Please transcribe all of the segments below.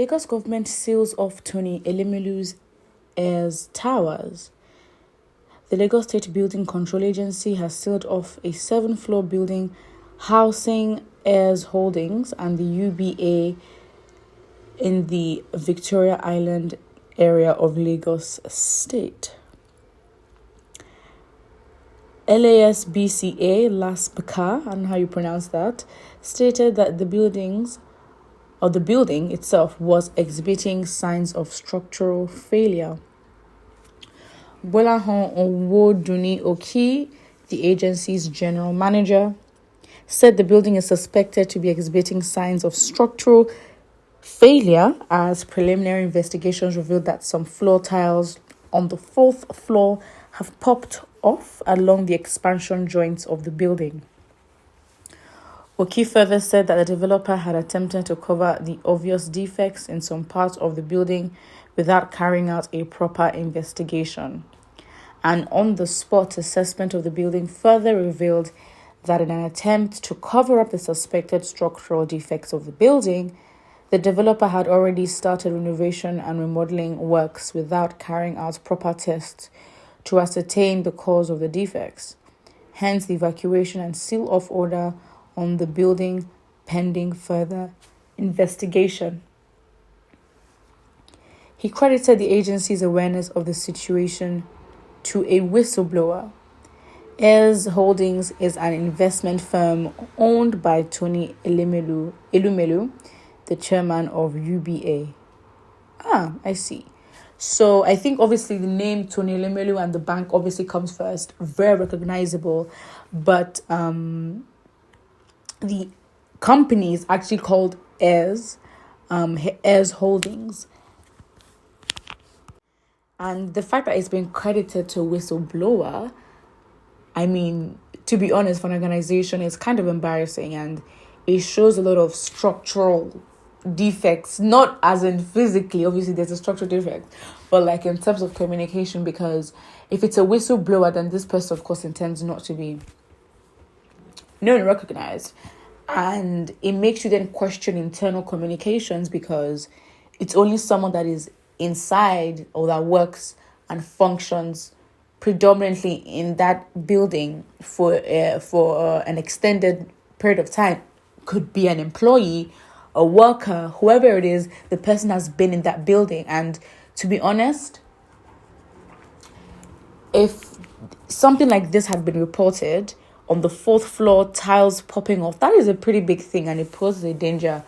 Lagos government seals off Tony Elemelu's heirs' towers. The Lagos State Building Control Agency has sealed off a 7-floor building housing heirs holdings and the UBA in the Victoria Island area of Lagos State. LASBCA, LASBCA, I don't know how you pronounce that, stated that the building itself was exhibiting signs of structural failure. Gbolahan Owodunni Oki, the agency's general manager, said the building is suspected to be exhibiting signs of structural failure as preliminary investigations revealed that some floor tiles on the 4th floor have popped off along the expansion joints of the building. Oki further said that the developer had attempted to cover the obvious defects in some parts of the building without carrying out a proper investigation. An on-the-spot assessment of the building further revealed that in an attempt to cover up the suspected structural defects of the building, the developer had already started renovation and remodeling works without carrying out proper tests to ascertain the cause of the defects. Hence, the evacuation and seal-off order on the building pending further investigation. He credited the agency's awareness of the situation to a whistleblower. Heirs Holdings is an investment firm owned by Tony Elumelu, the chairman of UBA. I see. So I think obviously the name Tony Elumelu and the bank obviously comes first, very recognizable, but the company is actually called Heirs Holdings. And the fact that it's been credited to a whistleblower, I mean, to be honest, for an organization, it's kind of embarrassing, and it shows a lot of structural defects, not as in physically, obviously there's a structural defect, but like in terms of communication, because if it's a whistleblower, then this person, of course, intends not to be known and recognized. And it makes you then question internal communications, because it's only someone that is inside or that works and functions predominantly in that building for an extended period of time. Could be an employee, a worker, whoever it is, the person has been in that building. And to be honest, if something like this had been reported on the 4th floor, tiles popping off, that is a pretty big thing, and it poses a danger.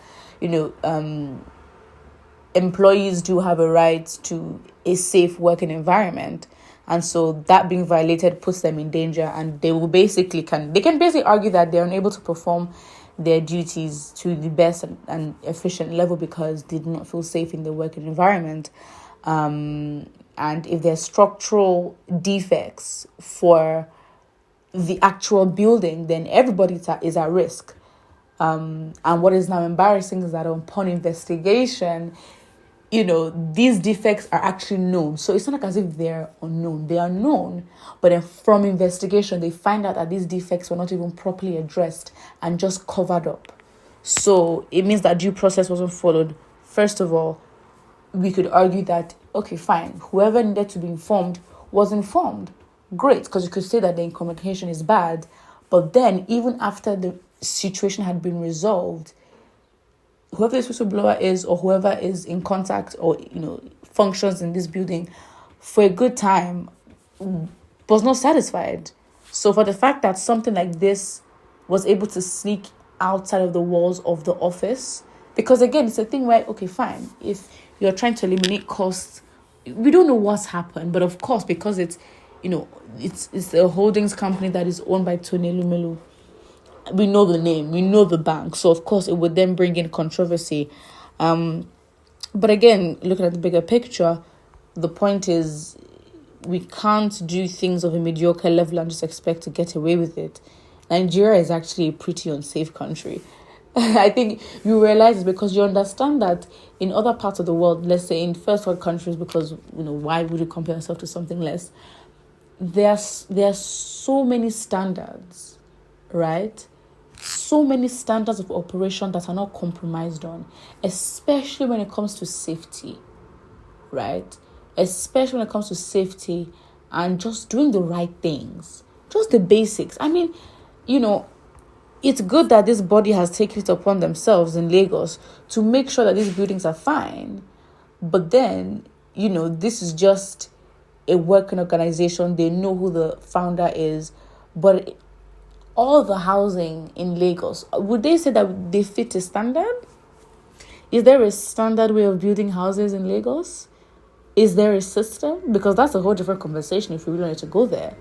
Employees do have a right to a safe working environment, and so that being violated puts them in danger, and they can basically argue that they're unable to perform their duties to the best and efficient level because they do not feel safe in the working environment. And if there's structural defects for the actual building, then everybody is at risk. And what is now embarrassing is that upon investigation, these defects are actually known. So it's not like as if they're unknown. They are known, but then from investigation, they find out that these defects were not even properly addressed and just covered up. So it means that due process wasn't followed. First of all, we could argue that, okay, fine, whoever needed to be informed was informed. Great, because you could say that the communication is bad. But then, even after the situation had been resolved, whoever this whistleblower is, or whoever is in contact or functions in this building for a good time, was not satisfied. So for the fact that something like this was able to sneak outside of the walls of the office, because again, it's a thing where, okay, fine, if you're trying to eliminate costs, we don't know what's happened, but of course, because it's a holdings company that is owned by Tony Elumelu, we know the name, we know the bank, so of course it would then bring in controversy. But again, looking at the bigger picture, the point is we can't do things of a mediocre level and just expect to get away with it. Nigeria is actually a pretty unsafe country. I think you realize it's because you understand that in other parts of the world, let's say in first world countries, because why would you compare yourself to something less? There are so many standards, right? so many standards of operation that are not compromised on, especially when it comes to safety, right? Especially when it comes to safety and just doing the right things, just the basics. I mean, it's good that this body has taken it upon themselves in Lagos to make sure that these buildings are fine. But then, this is just a working organization. They know who the founder is. But all the housing in Lagos, would they say that they fit a standard? Is there a standard way of building houses in Lagos? Is there a system? Because that's a whole different conversation if we really wanted to go there.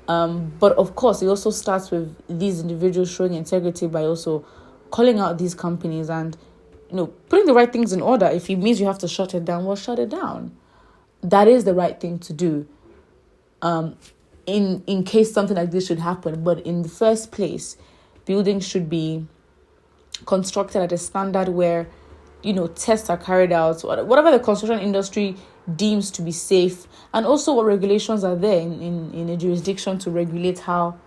But of course, it also starts with these individuals showing integrity by also calling out these companies and, putting the right things in order. If it means you have to shut it down, well, shut it down. That is the right thing to do. In case something like this should happen. But in the first place, buildings should be constructed at a standard where, tests are carried out, whatever the construction industry deems to be safe, and also what regulations are there in a jurisdiction to regulate how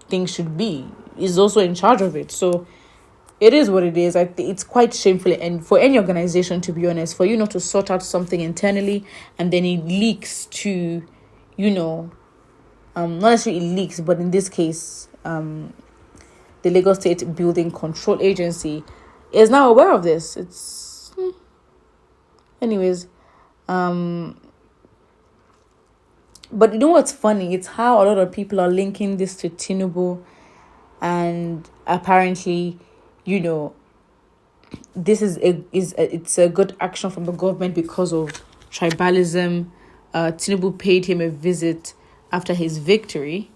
things should be, is also in charge of it. So it is what it is. It's quite shameful, and for any organization, to be honest, for you not to sort out something internally and then it leaks to, not necessarily it leaks, but in this case, the Lagos State Building Control Agency is now aware of this. Anyways, but you know what's funny? It's how a lot of people are linking this to Tinubu, and apparently, this it's a good action from the government because of tribalism. Tinubu paid him a visit after his victory.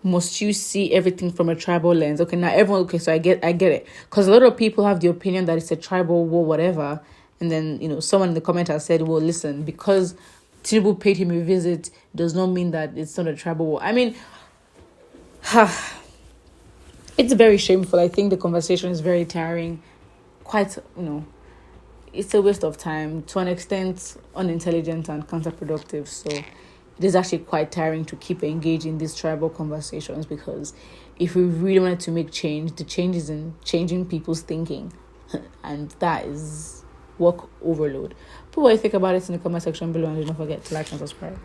Must you see everything from a tribal lens? Okay, now everyone. Okay, so I get it, because a lot of people have the opinion that it's a tribal war, whatever. And then, someone in the comment has said, well, listen, because Tinubu paid him a visit does not mean that it's not a tribal war. I mean, it's very shameful. I think the conversation is very tiring. Quite, it's a waste of time, to an extent, unintelligent and counterproductive. So it is actually quite tiring to keep engaging these tribal conversations, because if we really wanted to make change, the change is in changing people's thinking. And that is work overload. Put what you think about it in the comment section below, and don't forget to like and subscribe.